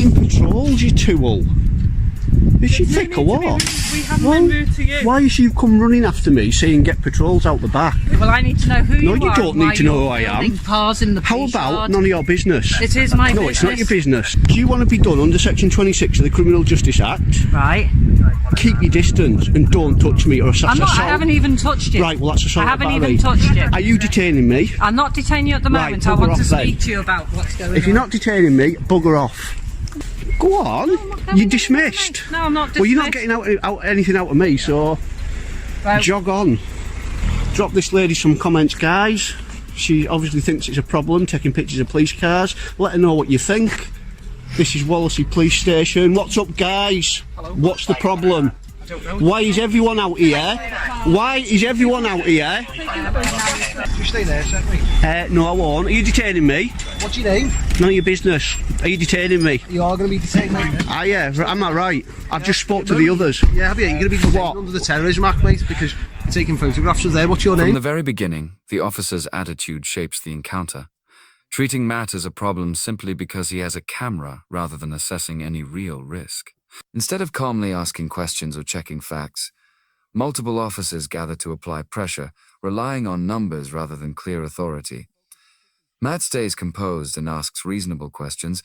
getting patrols, you tool. Is she thick or what? We haven't been rude to you. Why is you come running after me saying get patrols out the back? Well, I need to know who you are. No, you don't need to know who I am. Cars in the How about none of your business? It is my business. No, it's not your business. Do you want to be done under Section 26 of the Criminal Justice Act? Right. Keep your distance and don't touch me or I'm not, I haven't even touched you. Right, well that's assault. I haven't even touched you. Are you detaining me? I'm not detaining you at the moment. I want to speak to you about what's going on. If you're not detaining me, bugger off. Go on. You're dismissed. No, I'm not dismissed. Well, you're not getting anything out of me, so jog on. Drop this lady some comments, guys. She obviously thinks it's a problem, taking pictures of police cars. Let her know what you think. This is Wallasey Police Station. What's up, guys? Hello. What's the problem? I don't know. Why is everyone out here? Why is everyone out here? You stay there, certainly. No, I won't. Are you detaining me? What's your name? None of your business. Are you detaining me? You are going to be detained, mate. Ah, yeah. Am I right? I've just spoke to the others. Yeah, have you? You're going to be detained under the Terrorism Act, mate, because you're taking photographs of there. What's your name? From the very beginning, the officer's attitude shapes the encounter, treating Matt as a problem simply because he has a camera rather than assessing any real risk. Instead of calmly asking questions or checking facts, multiple officers gather to apply pressure, relying on numbers rather than clear authority. Matt stays composed and asks reasonable questions,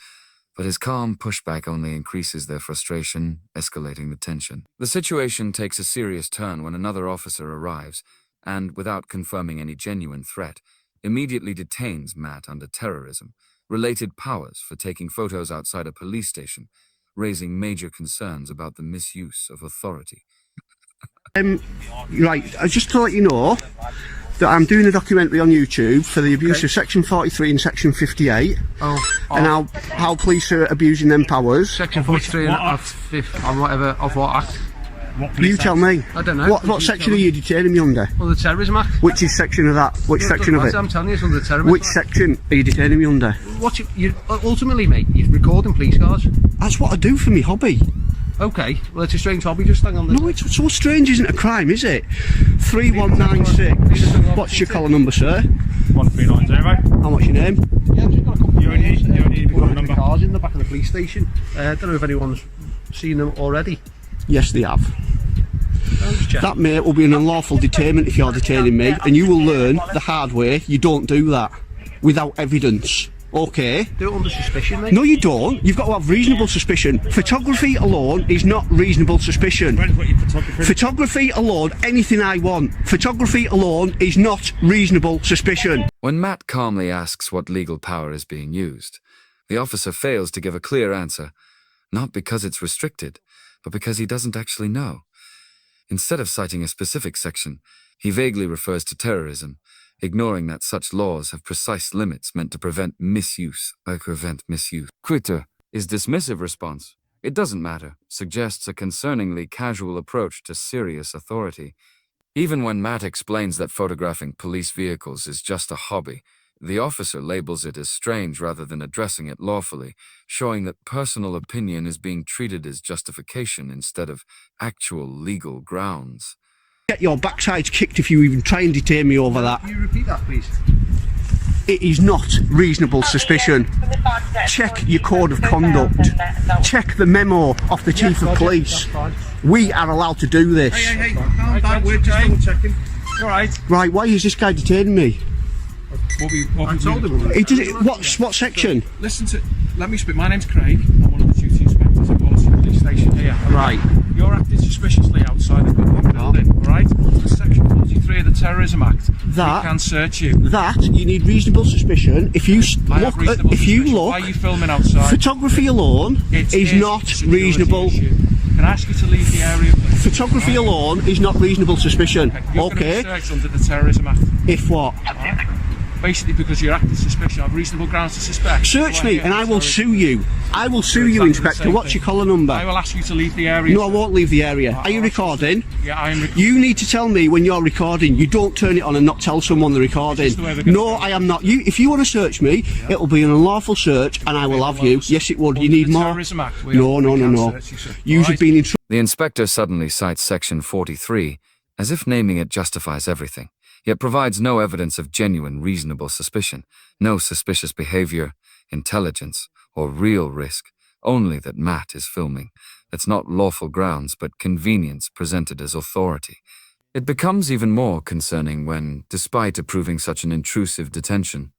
but his calm pushback only increases their frustration, escalating the tension. The situation takes a serious turn when another officer arrives and, without confirming any genuine threat, immediately detains Matt under terrorism-related powers for taking photos outside a police station, raising major concerns about the misuse of authority. Right, just to let you know that I'm doing a documentary on YouTube for the abuse of Section 43 and Section 58 and how police are abusing them powers. Section 43 and whatever, of what act? You tell me. I don't know. What section are you detaining me under? Well, the Terrorism Act. Which is section of that? Which section of it? I'm telling you, it's under the Terrorism Which section are you detaining me under? Ultimately, mate, you're recording police cars. That's what I do for my hobby. Okay, well, it's a strange hobby, just hang on there. No, it's so strange isn't a crime, is it? 3196. What's your collar number, sir? 1390. And what's your name? Yeah, I've just got a couple You only need a number. cars in the back of the police station. I don't know if anyone's seen them already. Yes, they have. I'm just checking. That, mate, will be an unlawful detainment if you're detaining me, and you will learn the hard way you don't do that without evidence. Okay? Do it under suspicion, mate. No, you don't. You've got to have reasonable suspicion. Photography alone is not reasonable suspicion. Photography alone, anything I want. Photography alone is not reasonable suspicion. When Matt calmly asks what legal power is being used, the officer fails to give a clear answer, not because it's restricted, but because he doesn't actually know. Instead of citing a specific section, he vaguely refers to terrorism, ignoring that such laws have precise limits meant to prevent misuse. Quitter, his dismissive response, "It doesn't matter," suggests a concerningly casual approach to serious authority. Even when Matt explains that photographing police vehicles is just a hobby, the officer labels it as strange rather than addressing it lawfully, showing that personal opinion is being treated as justification instead of actual legal grounds. Get your backsides kicked if you even try and detain me over that. Can you repeat that, please? It is not reasonable suspicion. Check your code of conduct. Check the memo of the Chief of Police. We are allowed to do this. Hey, calm down, we're just double checking. Alright. Right, why is this guy detaining me? I told him. He did it, what section? Listen to, let me speak. My name's Craig. I'm one of the duty inspectors at Wallasey Police Station here. Right. You're acting suspiciously outside the building, alright? Section 43 of the Terrorism Act. We can search you. You need reasonable suspicion. If you look, Why are you filming outside? photography alone is not reasonable. Can I ask you to leave the area, please? Photography alone is not reasonable suspicion. You're Okay. going to be searched under the Terrorism Act. If what? Basically because you're acting suspicious. I have reasonable grounds to suspect. Search me and I will sue you. I will sue you, Inspector. What's your collar number? I will ask you to leave the area. No, I won't leave the area. Are you recording? Yeah, I am recording. You need to tell me when you're recording. You don't turn it on and not tell someone they're recording. No, I am not. If you want to search me, it'll be an unlawful search and I will have you. Yes, it would. You need more. No. You have been in trouble. The inspector suddenly cites Section 43, as if naming it justifies everything, yet provides no evidence of genuine reasonable suspicion, no suspicious behavior, intelligence, or real risk, only that Matt is filming. That's not lawful grounds, but convenience presented as authority. It becomes even more concerning when, despite approving such an intrusive detention,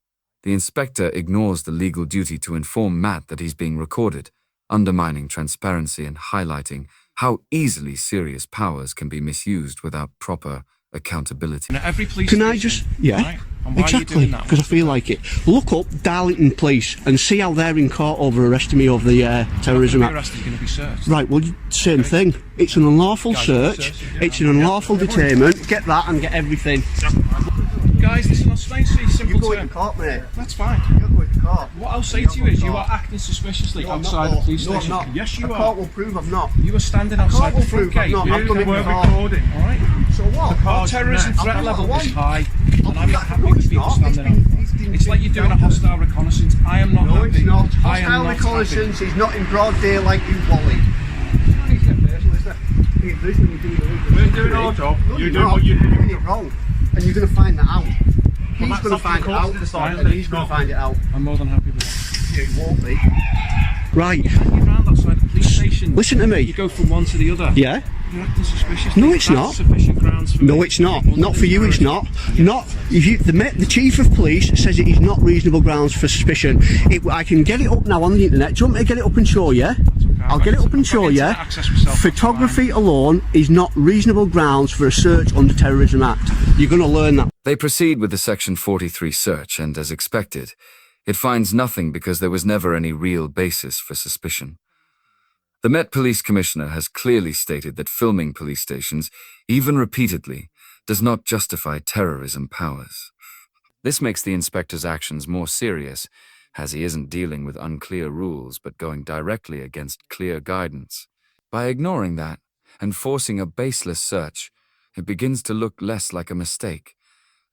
the inspector ignores the legal duty to inform Matt that he's being recorded, undermining transparency and highlighting how easily serious powers can be misused without proper accountability. Now, every police Can I station, just, yeah, right? And why are you exactly, doing that? because I feel like it. Look up Darlington Police and see how they're in court over arresting me over the Terrorism Act. Arrested, you're going to be searched. Right, well, same thing. It's an unlawful Guys, search, it's an unlawful detainment. Get that and get everything. Guys, listen, I'll explain to you a simple term. court, mate. That's fine. You're going to court. What I'll say to you is you are acting suspiciously outside the police station. No, I'm not. Yes, you The are. court will prove I'm not. You are standing outside the front gate. I've done it We're before. recording, alright? So what? Our terrorism threat I've done level that is one. high, and I'm not happy No, with it's people not. standing out. It's like you're doing a hostile reconnaissance. I am not No, happy. it's not. I am Hostile not reconnaissance happy. is not in broad daylight, you Wally. It's not personal, is it? We're doing our job. No, You're you're doing not. what you You're do. doing it wrong. And you're going to find that out. He's that's going to up to find the it court out. to decide, And he's going to find it out. I'm more than happy with that. It won't be. Right. You're round outside the police station. Listen to me. You go from one to the other. Yeah? You're acting suspicious. No, it's That's not. Sufficient grounds for No, me. it's not. Not for you, it's not. Not if you, the chief of police says it is not reasonable grounds for suspicion. I can get it up now on the internet. Do you want me to get it up and show you? I'll get it up and show you. Photography alone is not reasonable grounds for a search under Terrorism Act. You're going to learn that. They proceed with the Section 43 search, and as expected, it finds nothing because there was never any real basis for suspicion. The Met Police Commissioner has clearly stated that filming police stations, even repeatedly, does not justify terrorism powers. This makes the inspector's actions more serious, as he isn't dealing with unclear rules but going directly against clear guidance. By ignoring that and forcing a baseless search, it begins to look less like a mistake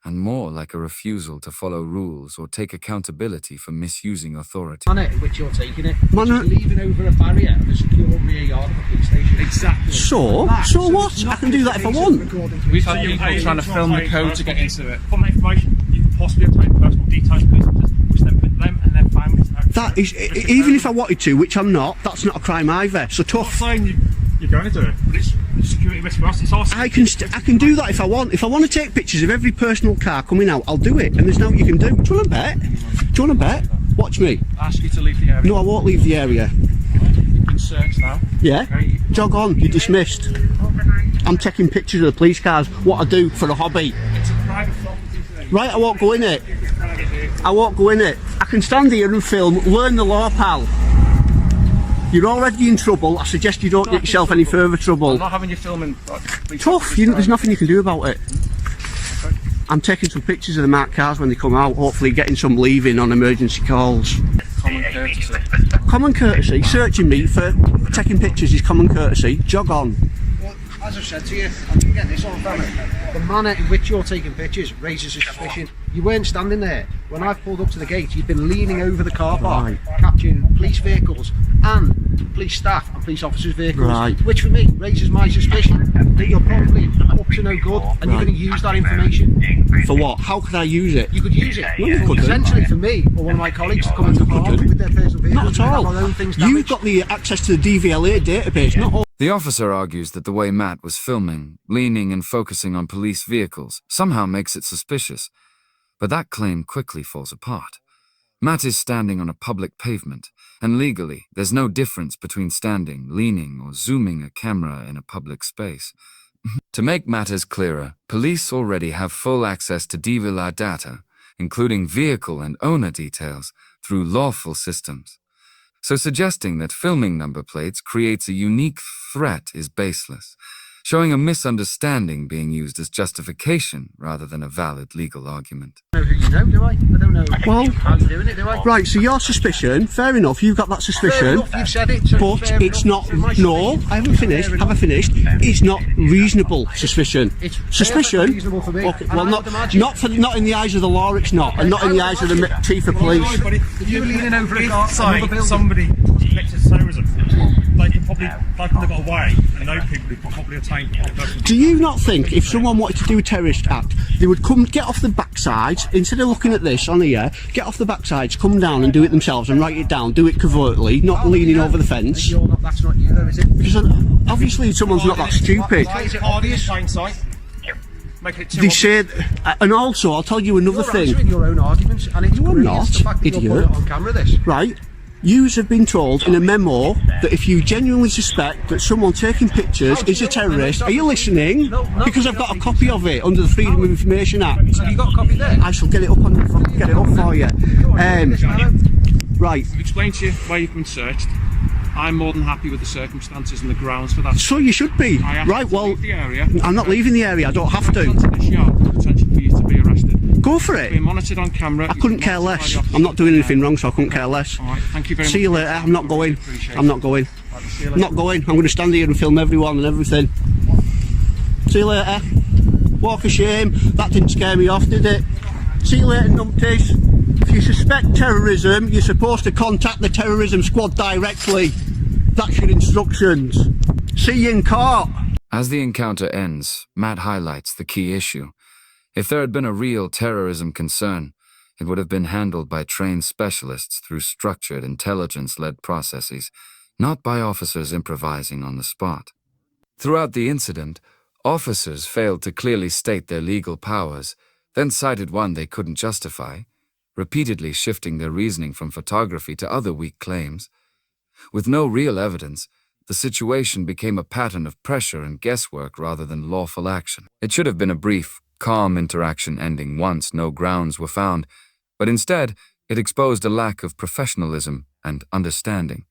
and more like a refusal to follow rules or take accountability for misusing authority. Manner in which you're taking it, Manner- which is leaving over a barrier of a secure rear yard of a police station. Exactly. So what? I can do that if I want. We've had people trying to film the code to get into it. From that information, you can possibly obtain personal details of police officers, which then put them and their families out. That is, even if I wanted to, which I'm not, that's not a crime either. So I'm not tough. saying you're going to do it, but it's a security risk for us. It's also I can do that if I want. If I want to take pictures of every personal car coming out, I'll do it. And there's nothing you can do. Do you want to bet? Do you want to bet? Watch me. Ask you to leave the area. No, I won't leave the area. You can search now. Yeah? Jog on. You're dismissed. I'm taking pictures of the police cars. What I do for a hobby. It's a private property thing. Right, I won't go in it. I won't go in it. I can stand here and film. Learn the law, pal. You're already in trouble. I suggest you don't get yourself any further I'm trouble. not having you filming. Tough. There's nothing you can do about it. I'm taking some pictures of the marked cars when they come out, hopefully getting some leaving on emergency calls. Common courtesy. Common courtesy, searching me for taking pictures is common courtesy. Jog on. Well, as I've said to you, and you get this on camera, the manner in which you're taking pictures raises a suspicion. You weren't standing there. When I've pulled up to the gate, you've been leaning over the car park, Right. catching police vehicles and police staff and police officers' vehicles, Right. which for me raises my suspicion that you're probably up to no good and you're going to use that information. For what? How could I use it? You could use it No, you couldn't. essentially for me or one of my colleagues to come into the park with their personal vehicles. Not at all. and have our own things You've damaged. got the access to the DVLA database, not all. The officer argues that the way Matt was filming, leaning and focusing on police vehicles, somehow makes it suspicious. But that claim quickly falls apart. Matt is standing on a public pavement, and legally, there's no difference between standing, leaning, or zooming a camera in a public space. To make matters clearer, police already have full access to DVLA data, including vehicle and owner details, through lawful systems. So suggesting that filming number plates creates a unique threat is baseless, showing a misunderstanding being used as justification rather than a valid legal argument. I don't know who you know, do I? I don't know Well, how you're doing it, do I? right, so your suspicion, fair enough, you've got that Fair suspicion, enough, you've said it, so but fair it's enough. not, So my no, suspicion- I haven't finished, fair have I enough. finished? It's not reasonable suspicion. It's Suspicion, perfectly reasonable for me, okay, and well I not, would imagine- not in the eyes of the law it's not, and not in the eyes of the chief of police. If you were leaning over a car, somebody convicted of terrorism, they can pop probably got away and know people who could probably attain personal. Do you not think if someone wanted to do a terrorist act, they would come, get off the backsides, instead of looking at this on here, get off the backsides, come down and do it themselves and write it down, do it covertly, not leaning over the fence? That's not you though, is it? Because obviously someone's not that stupid. Why is it obvious? Plain sight. Making it too They obvious. say, and also I'll tell you another You're thing. answering your own arguments, and it's No, I'm brilliant, not, the fact that you're idiot. putting it on camera, this. Right? Yous have been told in a memo that if you genuinely suspect that someone taking pictures is a terrorist, are you listening? No, Because I've got a copy of it under the Freedom of Information Act. Have you got a copy there? I shall get it up for you. Right. I've explained to you why you've been searched. I'm more than happy with the circumstances and the grounds for that. So you should be. I asked Right, you to well, leave the area. I'm not leaving the area, I don't have to. Onto this yard with potential for you to be arrested. Go for Being it. monitored on camera. I couldn't care less. I'm not doing anything wrong, so I couldn't care less. Alright, thank you very much. See you later. I'm not going. Appreciate it. I'm not going. See you I'm not going. I'm going to stand here and film everyone and everything. See you later. Walk of shame. That didn't scare me off, did it? See you later, numpties. If you suspect terrorism, you're supposed to contact the terrorism squad directly. That's your instructions. See you in court. As the encounter ends, Matt highlights the key issue. If there had been a real terrorism concern, it would have been handled by trained specialists through structured, intelligence-led processes, not by officers improvising on the spot. Throughout the incident, officers failed to clearly state their legal powers, then cited one they couldn't justify, repeatedly shifting their reasoning from photography to other weak claims. With no real evidence, the situation became a pattern of pressure and guesswork rather than lawful action. It should have been a brief, calm interaction ending once no grounds were found, but instead, it exposed a lack of professionalism and understanding.